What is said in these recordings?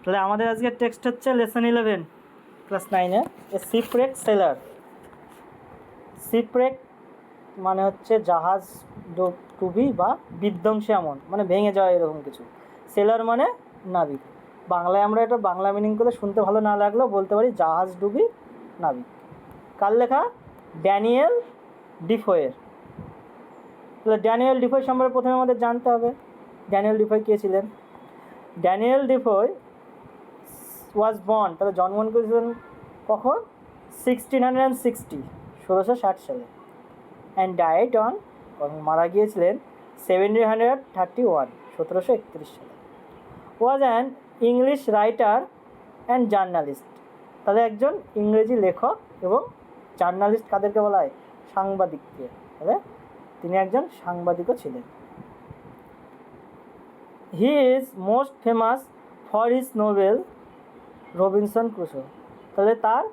তাহলে আমাদের আজকের টেক্সট হচ্ছে লেসন 11 ক্লাস 9-এ শিপরেক সেলার। শিপরেক মানে হচ্ছে জাহাজ ডুবি বা বিধ্বংসী এমন, মানে ভেঙে যাওয়া এরকম কিছু। সেলার মানে নাবিক। বাংলায় আমরা এটা বাংলা মিনিং করে শুনতে ভালো না লাগলেও বলতে পারি জাহাজ ডুবি নাবিক। কার লেখা? ড্যানিয়েল ডিফোয়ের। তাহলে ড্যানিয়েল ডিফোয় সম্পর্কে প্রথমে আমাদের জানতে হবে ড্যানিয়েল ডিফোয় কে ছিলেন। ড্যানিয়েল ডিফোয় ওয়াজ বর্ন, তাহলে জন্মগ্রহণ করেছিলেন কখন? 1660 সালে। অ্যান্ড ডায়েড অন, মারা গিয়েছিলেন 1731 সালে। Was an English writer and journalist, তাহলে একজন ইংরেজি লেখক এবং জার্নালিস্ট কাদেরকে বলা হয়? সাংবাদিককে। তাহলে তিনি একজন সাংবাদিকও ছিলেন। He is most famous for his Nobel Robinson Crusoe, তাহলে তার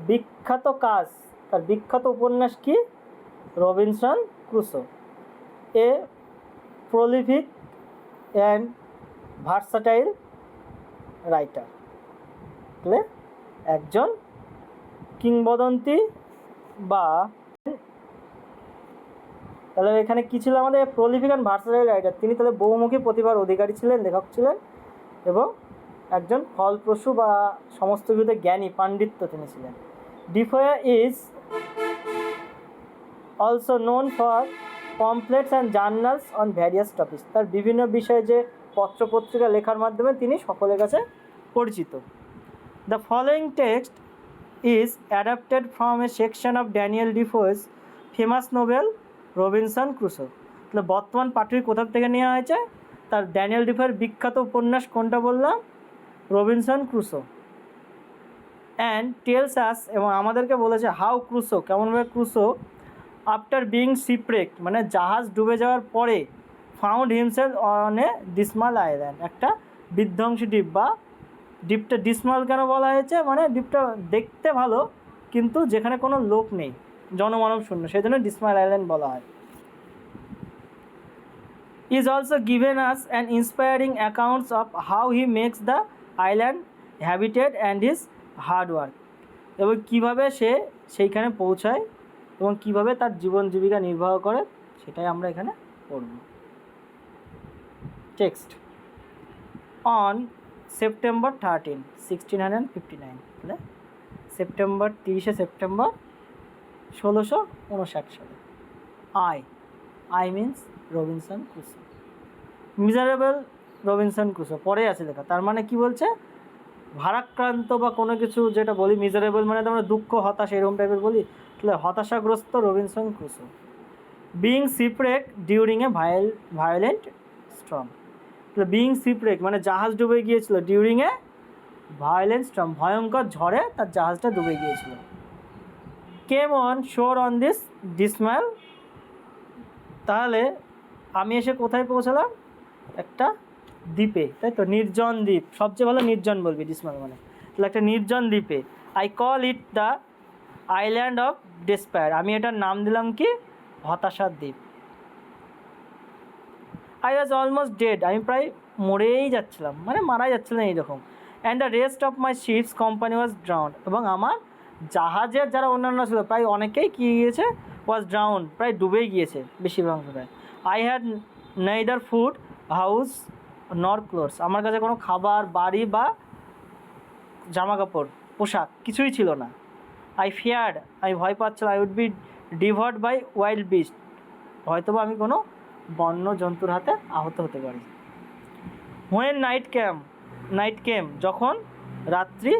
বিখ্যাত কাজ, তার বিখ্যাত উপন্যাস কি? Robinson Crusoe. A prolific and versatile writer, তাহলে একজন কিংবদন্তি বা, তাহলে এখানে কী ছিল আমাদের? Prolific and versatile writer. তিনি তাহলে বহুমুখী প্রতিভার অধিকারী ছিলেন, লেখক ছিলেন এবং একজন ফলপ্রসূ বা সমস্ত কিছুতে জ্ঞানী পাণ্ডিত্য তিনি ছিলেন। Defoe is also known for pamphlets and journals on various topics, তার বিভিন্ন বিষয়ে যে পত্রপত্রিকা লেখার মাধ্যমে তিনি সকলের কাছে পরিচিত। The following text is adapted from a section of Daniel Defoe's famous novel Robinson Crusoe. তাহলে বর্তমান পাঠ্যটি কোথা থেকে নেওয়া হয়েছে? তার ড্যানিয়েল ডিফোয়ের বিখ্যাত উপন্যাস কোনটা বললাম? Robinson Crusoe. And tells us, এবং আমাদেরকে বলেছে হাউ ক্রুসো, কেমনভাবে ক্রুসো আফটার বিং শিপরেক, মানে জাহাজ ডুবে যাওয়ার পরে, found himself on a dismal island, একটা বিধ্বংসী দ্বীপ। বা দ্বীপটা ডিসমাল কেন বলা হয়েছে? মানে দ্বীপটা দেখতে ভালো কিন্তু যেখানে কোনো লোক নেই, জনমানব শূন্য, সেই জন্য ডিসমাল আইল্যান্ড বলা হয়। Is also given us an inspiring accounts of how he makes the island habited and his hard work, এবং কীভাবে সে সেইখানে পৌঁছায় এবং কীভাবে তার জীবন জীবিকা নির্বাহ করে, সেটাই আমরা এখানে পড়ব। টেক্সট অন সেপ্টেম্বর 13, 1659, তাহলে সেপ্টেম্বর 30শে সেপ্টেম্বর 1659 সালে। I means Robinson Crusoe. Miserable Robinson Crusoe পরে আছে লেখা, তার মানে কি বলছে? ভারাক্রান্ত বা কোনো কিছু যেটা বলি, মিজারেবল মানে তো আমরা দুঃখ হতাশ এরকম টাইপের বলি, তাহলে হতাশাগ্রস্ত Robinson Crusoe. Being shipwreck during a violent storm, তাহলে বিং শিপরেক মানে জাহাজ ডুবে গিয়েছিল, ডিউরিং এ ভায়োলেন্ট স্টর্ম ভয়ঙ্কর ঝড়ে তার জাহাজটা ডুবে গিয়েছিল। কেম অন শোর অন দিস ডিসমাল, তাহলে আমি এসে কোথায় পৌঁছালাম? একটা দ্বীপে, তাই তো, নির্জন দ্বীপ, সবচেয়ে ভালো নির্জন বলবি, ডিসমাল মানে, তাহলে একটা নির্জন দ্বীপে। I call it the island of despair, আমি এটার নাম দিলাম কি? হতাশার দ্বীপ। আই ওয়াজ অলমোস্ট ডেড, আমি প্রায় মরেই যাচ্ছিলাম, মানে মারা যাচ্ছিলাম এইরকম। And the rest of my ships company was drowned, এবং আমার জাহাজের যারা অন্যান্য ছিল প্রায় অনেকেই কী গিয়েছে? ওয়াজ ড্রাউন্ড, প্রায় ডুবেই গিয়েছে বেশিরভাগ অংশটায়। I had neither food house nor clothes, আমার কাছে কোনো খাবার, বাড়ি বা জামা কাপড়, পোশাক কিছুই ছিল না। আই ফিয়ার্ড, আমি ভয় পাচ্ছিলাম, I would be devoured by wild beast, হয়তো বা আমি কোনো বন্য জন্তুর হাতে আহত হতে পারি। হোয়েন নাইট কেম, যখন রাত্রি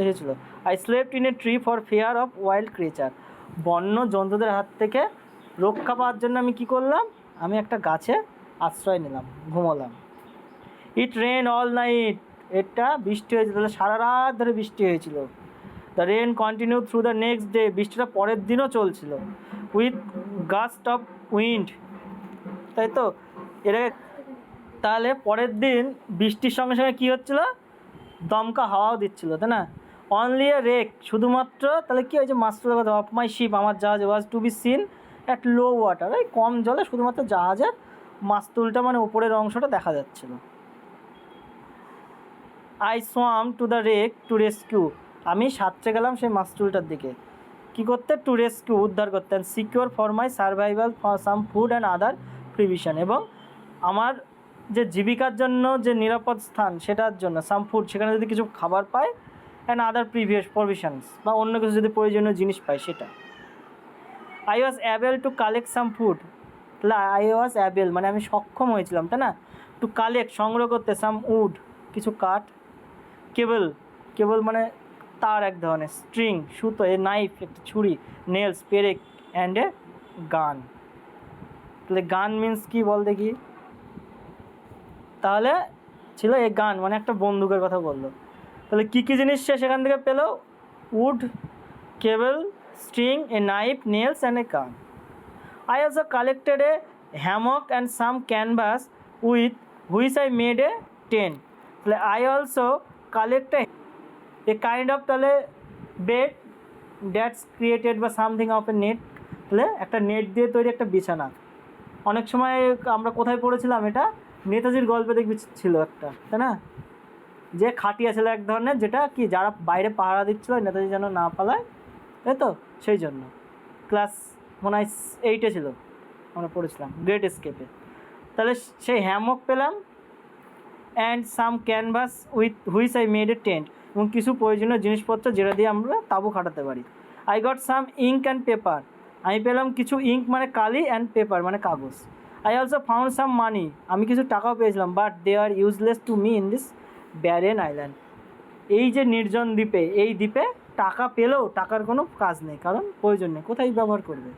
এসেছিল। I slept in a tree for fear of wild creature, বন্য জন্তুদের হাত থেকে রক্ষা পাওয়ার জন্য আমি কি করলাম? আমি একটা গাছে আশ্রয় নিলাম, ঘুমোলাম। ইট রেন অল নাইট, এটা বৃষ্টি হয়েছিল, তাহলে সারা রাত ধরে বৃষ্টি হয়েছিল। The rain continue through the next day, বৃষ্টিটা পরের দিনও চলছিল। উইথ গাস্ট অফ উইন্ড, তাই তো, এর তাহলে পরের দিন বৃষ্টির সঙ্গে সঙ্গে কী হচ্ছিল? দমকা হাওয়াও দিচ্ছিল, তাই না? অনলি এ রেক, শুধুমাত্র, তাহলে কী হয়েছে? মাস্টার কথা, অফ মাই শিপ, আমার জাহাজ was to be seen at low water, এই কম জলে শুধুমাত্র জাহাজের মাস্তুলটা মানে উপরের অংশটা দেখা যাচ্ছিল। I swamp to the rake to rescue, আমি সাঁতরে গেলাম সেই মাছটুলটার দিকে, কী করতে, টু রেস্কিউ, উদ্ধার করতে, and secure for my survival for some food and other provision, এবং আমার যে জীবিকার জন্য যে নিরাপদ স্থান সেটার জন্য সাম ফুড, সেখানে যদি কিছু খাবার পাই, অ্যান্ড আদার প্রভিশনস, বা অন্য কিছু যদি প্রয়োজনীয় জিনিস পাই সেটা। I was able to collect some food, তাহলে আই ওয়াজ অ্যাবেল মানে আমি সক্ষম হয়েছিলাম, তাই না, টু কালেক্ট সংগ্রহ করতে, সাম উড কিছু কাঠ, কেবল মানে তার এক ধরনের, স্ট্রিং সুতো, এ নাইফ একটা ছুরি, নেলস পেরেক, অ্যান্ড এ গান। তাহলে গান মিন্স কি বল দেখি, তাহলে ছিল এ গান মানে একটা বন্দুকের কথা বললো। তাহলে কী কী জিনিস সে সেখান থেকে পেলো, wood, cable, string, a knife, nails and a gun. I also collected a hammock and some canvas with which I made a tent. তাহলে I also collected a kind of তাহলে bed that's created by something of a net, তাহলে একটা net দিয়ে তৈরি একটা বিছানা। অনেক সময় আমরা কোথায় পড়েছিলাম এটা, নেতাজির গল্পে দেখবি ছিল একটা, তাই না, যে খাটিয়া ছিল এক ধরনের, যেটা কি যারা বাইরে পাহারা দিচ্ছিল নেতাজি যেন না পালায়, তাই তো, সেই জন্য ক্লাস মনে হয় 8-এ ছিল, আমরা পড়েছিলাম গ্রেট এস্কেপে। তাহলে সেই হ্যামক পেলাম, and some canvas with which I made a tent, এবং কিছু প্রয়োজনীয় জিনিসপত্র যেটা দিয়ে আমরা তাঁবু খাটাতে পারি। I got some ink and paper, আমি পেলাম কিছু ইঙ্ক মানে কালি, অ্যান্ড পেপার মানে কাগজ। I also found some money, আমি কিছু টাকাও পেয়েছিলাম, but they are useless to me in this barren island, এই যে নির্জন দ্বীপে, এই দ্বীপে টাকা পেলেও টাকার কোনো কাজ নেই, কারণ প্রয়োজন নেই, কোথায় ব্যবহার করবে।